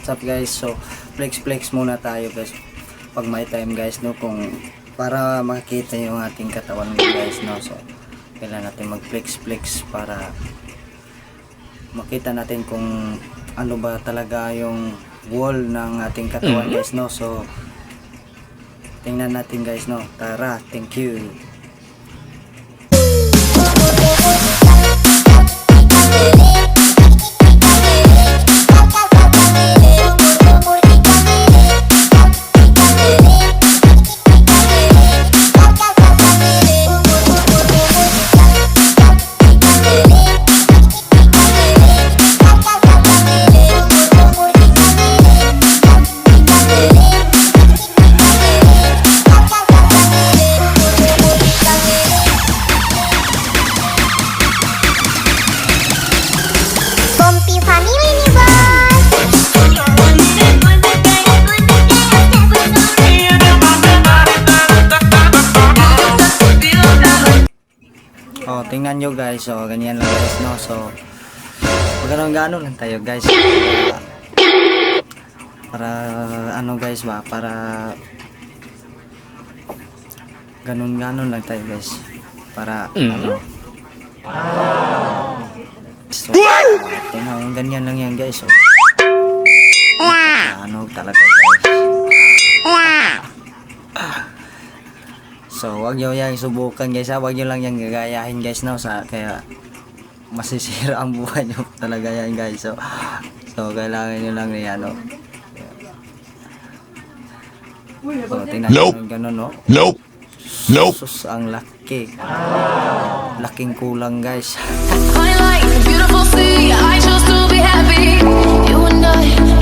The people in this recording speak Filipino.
What's up guys? So flex muna tayo guys pag may time guys, no, kung para makita yung ating katawan guys, no. So kailangan natin mag flex para makita natin kung ano ba talaga yung wall ng ating katawan guys, no. So tingnan natin guys, no. Tara, thank you. Oh, tingnan nyo guys, so ganyan lang guys, no. So gano'n lang tayo guys, para ano guys ba, para ganun lang tayo guys, para ano, so tingnan, ganyan lang yan guys. So ano talaga guys. So wag nyo yang subukan guys, ha. Wag nyo lang yang gagayahin guys, no. Kaya masisira ang buhay nyo talaga yan guys. So kailangan nyo lang yan, no. So tingnan nyo ganun, no. Nope. Sus, ang laking kulang guys. Beautiful sea, I chose to be happy. You and I